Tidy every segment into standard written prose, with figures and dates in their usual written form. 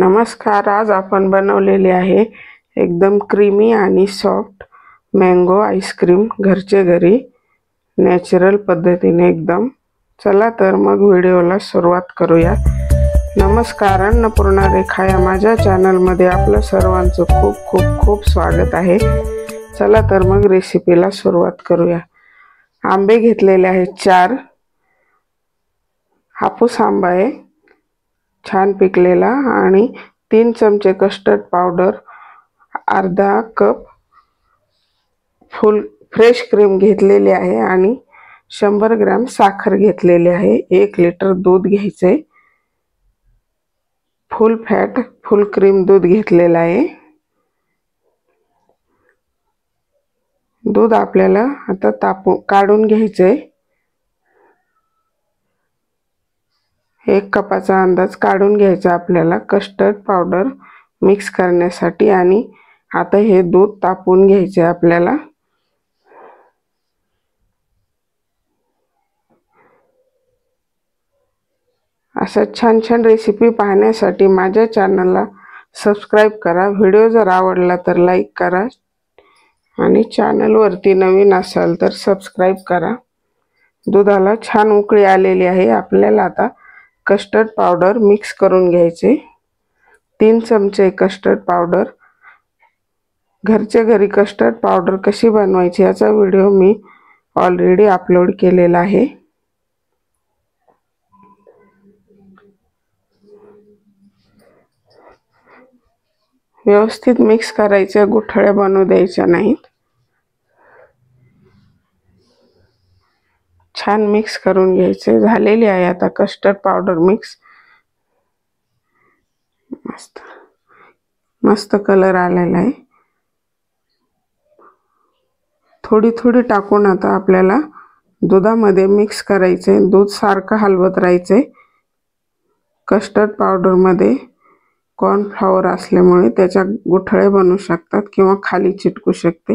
नमस्कार। आज आपण बनवलेले आहे एकदम क्रीमी आणि सॉफ्ट मँगो आईस्क्रीम घरचे घरी नॅचरल पद्धतीने एकदम। चला तर मग व्हिडिओला सुरुवात करूया। नमस्कार, अन्नपूर्णा रेखा या माझ्या चॅनलमध्ये आपलं सर्वांचं खूप खूप खूप स्वागत आहे। चला तर मग रेसिपीला सुरुवात करूया। आंबे घेतलेले आहेत 4। हापूस आंबा आहे छान पिकलेला आणि 3 चमचे कस्टर्ड पावडर, अर्धा कप फुल फ्रेश क्रीम घेतलेली आहे आणि 100 ग्रॅम साखर घेतलेली आहे। 1 लिटर दूध घ्यायचे, फुल फॅट फुल क्रीम दूध घेतलेला आहे। दूध आपल्याला आता काढून घ्यायचे। 1 कपाचा अंदाज काढून घ्यायचा आपल्याला कस्टर्ड पावडर मिक्स करण्यासाठी। आणि आता हे दूध तापवून घ्यायचे आपल्याला। अशा छान छान रेसिपी पाहण्यासाठी माझ्या चॅनलला सबस्क्राइब करा। व्हिडिओ जर आवडला तर लाईक करा आणि चॅनलवरती नवीन असाल तर सबस्क्राइब करा। दुधाला छान उकळी आलेली आहे। आपल्याला आता कस्टर्ड पावडर मिक्स करून घ्यायचे। 3 चमचे कस्टर्ड पावडर। घरच्या घरी कस्टर्ड पावडर कशी बनवायची याचा व्हिडिओ मी ऑलरेडी अपलोड केलेला आहे। व्यवस्थित मिक्स करायचे, गुठळ्या बनवू द्यायच्या नाहीत। छान मिक्स करून घ्यायचे। झालेली आहे आता कस्टर्ड पावडर मिक्स। मस्त कलर आलेला आहे। थोडी थोडी टाकून आता आपल्याला दुधामध्ये मिक्स करायचे। दूध सारखं हलवत राहायचे। कस्टर्ड पावडर मध्ये कॉर्नफ्लॉवर असल्यामुळे त्याच्या गुठळे बनू शकतात किंवा खाली चिटकू शकते।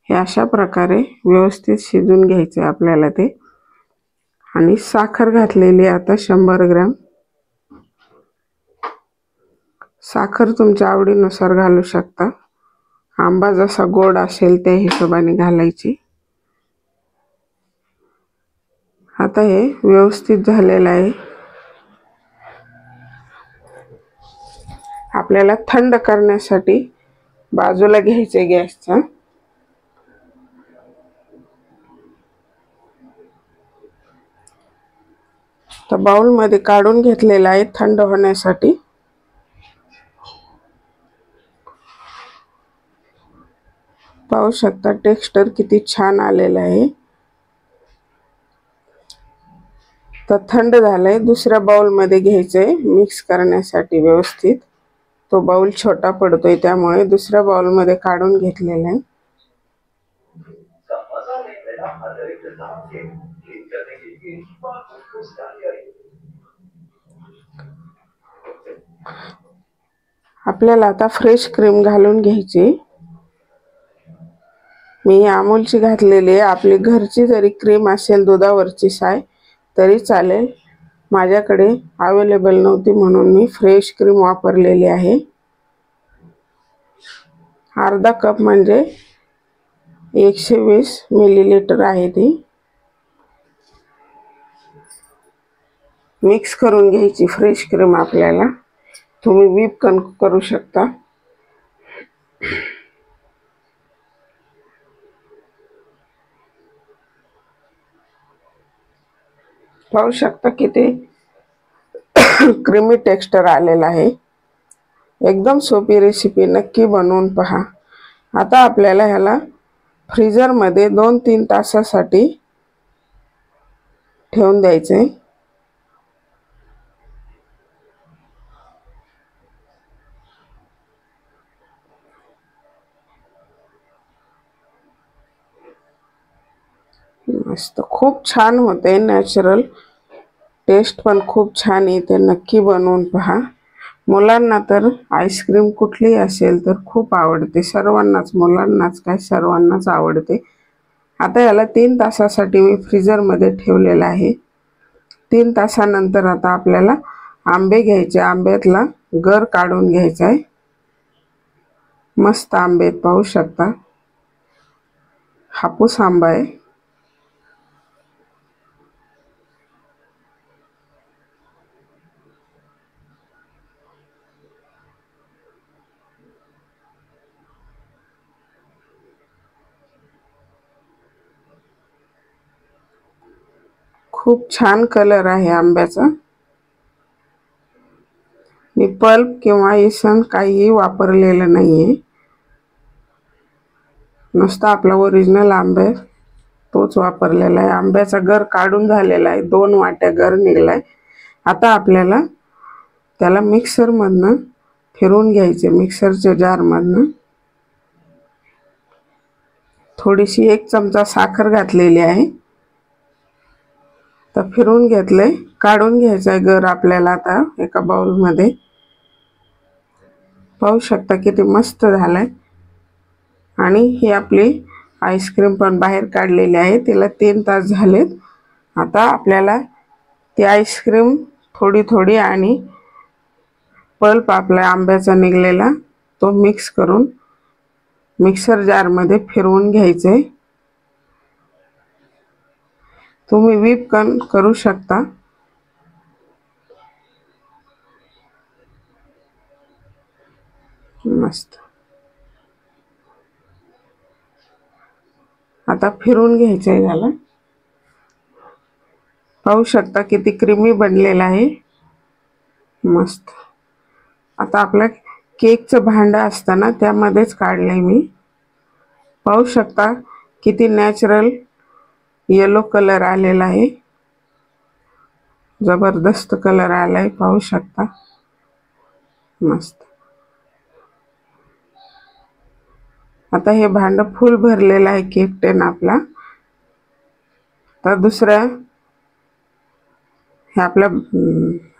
हे अशा प्रकारे व्यवस्थित शिजून घ्यायचे आपल्याला ते। आणि साखर घातलेली आता 100 ग्रॅम। साखर तुमच्या आवडीनुसार घालू शकता। आंबा जसा गोड असेल त्या हिशोबाने घालायची। आता हे व्यवस्थित झालेलं आहे। आपल्याला थंड करण्यासाठी बाजूला घ्यायचे गॅसचा। तर बाउल मध्ये काढून घेतलेला आहे थंड होण्यासाठी। पाहू शकता टेक्स्चर किती छान आलेलं आहे। तर थंड झालंय। दुसऱ्या बाउल मध्ये घ्यायचे मिक्स करण्यासाठी व्यवस्थित। तो बाउल छोटा पडतोय त्यामुळे दुसऱ्या बाउल मध्ये काढून घेतलेला आहे। आपल्याला आता फ्रेश क्रीम घालून घ्यायची। मी अमूलची घातलेली आहे। आपली घरची जरी क्रीम असेल दुधावरची साय तरी चालेल। माझ्याकडे अवेलेबल नव्हती म्हणून मी फ्रेश क्रीम वापरलेली आहे। अर्धा कप म्हणजे 120 मिलीलीटर आहे ती। मिक्स करून घ्यायची फ्रेश क्रीम आपल्याला। तुम्ही व्हिप करू शकता। पाहू शकता किती क्रीमी टेक्स्चर आलेला आहे। एकदम सोपी रेसिपी, नक्की बनवून पहा। आता आपल्याला ह्याला फ्रीजर मध्ये 2-3 तासासाठी ठेवून द्यायचे। मस्त खूप छान होते। नॅचरल टेस्ट पण खूप छान येते। नक्की बनवून पहा। मुलांना तर आईस्क्रीम कुठली असेल तर खूप आवडते। सर्वांनाच, मुलांनाच काय सर्वांनाच आवडते। आता याला 3 तासासाठी मी फ्रीजर मध्ये ठेवलेला आहे। 3 तासानंतर आता आपल्याला आंबे घ्यायचे। आंब्यातला गर काढून घ्यायचा आहे। मस्त आंबे आहेत, पाहू शकता। हापूस आंबा आहे। खूप छान कलर आहे आंब्याचा। मी पल्प किंवा इसन काहीही वापरलेलं नाहीये, नुसता आपला ओरिजिनल आंबा तोच वापरलेला आहे। आंब्याचा गर काढून झालेला आहे, 2 वाट्या गर निघलाय। आता आपल्याला त्याला मिक्सर मधनं फिरवून घ्यायचे, मिक्सरच्या जार मधनं। थोडीशी 1 चमचा साखर घातलेली आहे, तर फिरवून घेतले। काढून घ्यायचा गर आपल्याला आता एका बाउल मध्ये। पाहू शकता किती मस्त झालाय। आणि ही आपली आईस्क्रीम पण बाहेर काढलेली आहे, तिला 3 तास झालेत। आता आपल्याला ती आईस्क्रीम थोडी थोडी आणि पल्प आपला आंब्याचा निघलेला तो मिक्स करून मिक्सर जार मध्ये फिरवून घ्यायचे। तुम्ही व्हिप पण करू शकता। मस्त आता फिरवून घ्यायचंय झाला। पाहू शकता किती क्रीमी बनलेला आहे, मस्त। आता आपल्या केकचं भांड असतं ना, त्यामध्येच काढलंय मी। पाहू शकता किती नॅचरल येलो कलर आलेला आहे, जबरदस्त कलर आलाय, पाहू शकता। मस्त। आता हे भांड फुल भरलेलं आहे केक टेन आपला। तर दुसऱ्या हे आपल्या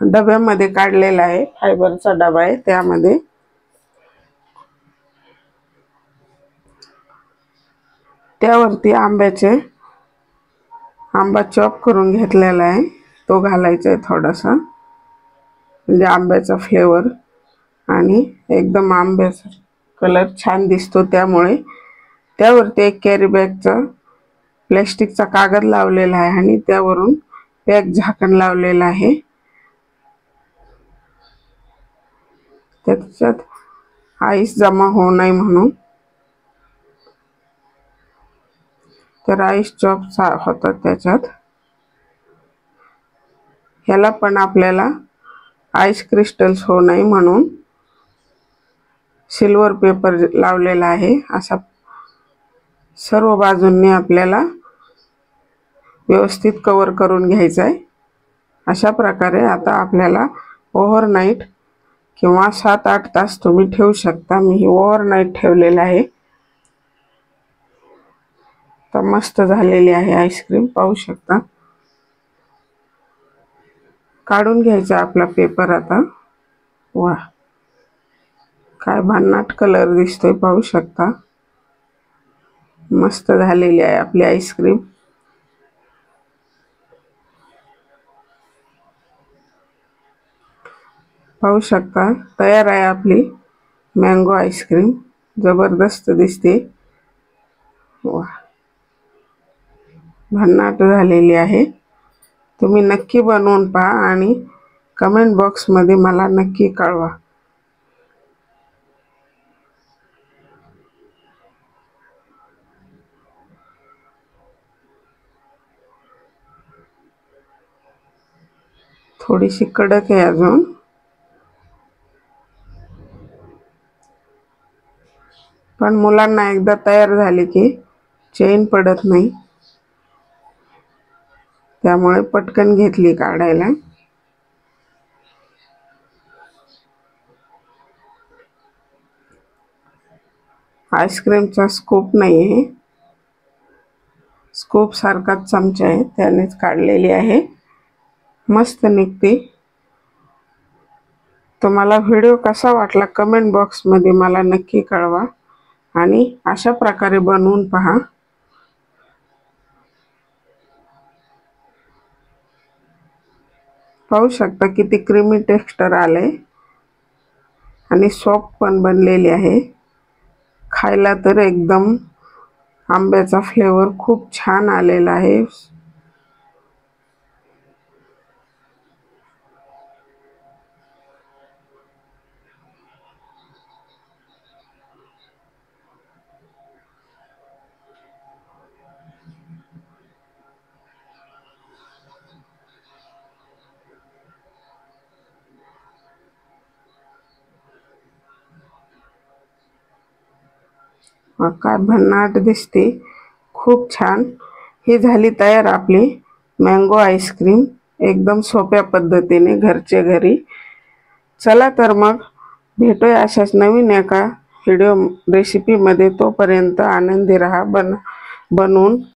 डब्यामध्ये काढलेला आहे, फायबरचा डबा आहे, त्यामध्ये त्यावरती आंबा चॉप करून घेतलेला आहे, तो घालायचा आहे थोडासा, म्हणजे आंब्याचा फ्लेवर आणि एकदम आंब्याचा कलर छान दिसतो। त्यामुळे त्यावरती एक कॅरी बॅगचा प्लास्टिकचा कागद लावलेला आहे आणि त्यावरून पॅक झाकण लावलेलं आहे। त्याच्यात आईस जमा होऊ नये म्हणून। तर आईस चॉप होतात त्याच्यात। ह्याला पण आपल्याला आईस क्रिस्टल्स होऊ नये म्हणून सिल्वर पेपर लावलेला आहे। असा सर्व बाजूंनी आपल्याला व्यवस्थित कव्हर करून घ्यायचा आहे। अशा प्रकारे आता आपल्याला ओव्हरनाईट किंवा 7-8 तास तुम्ही ठेवू शकता। मी ओव्हरनाईट ठेवलेला आहे। तर मस्त झालेली आहे आईस्क्रीम, पाहू शकता। काढून घ्यायचा आपला पेपर आता। वा, काय भन्नाट कलर दिसतोय, पाहू शकता। मस्त झालेली आहे आपली आईस्क्रीम। पाहू शकता, तयार आहे आपली मँगो आईस्क्रीम। जबरदस्त दिसते। वा, भन्नाट झालेली आहे। तुम्ही नक्की बनवून पहा आणि कमेंट बॉक्स मध्ये मला नक्की कळवा। थोडीशी कडक आहे अजून, पण मुलांना एकदा तयार झाली की चैन पडत नाही, त्यामुळे पटकन घेतली काढायला। आईस्क्रीमचा स्कूप नाही आहे, स्कूप सारखाच चमचा आहे, त्यानेच काढलेली आहे। मस्त निघते। तुम्हाला व्हिडिओ कसा वाटला कमेंट बॉक्स मध्ये मला नक्की कळवा आणि अशा प्रकारे बनवून पहा। पाहू शकता किती क्रीमी टेक्स्चर आले। आणि सॉफ्ट पण बनलेली आहे। खायला तर एकदम आंब्याचा फ्लेवर खूप छान आलेला आहे। काय भन्नाट दिसते, खूप छान। ही झाली तयार आपली मँगो आईस्क्रीम, एकदम सोप्या पद्धतीने घरच्या घरी। चला तर मग भेटूया अशाच नवीन एका व्हिडिओ रेसिपीमध्ये। तोपर्यंत आनंदी राहा, बनवून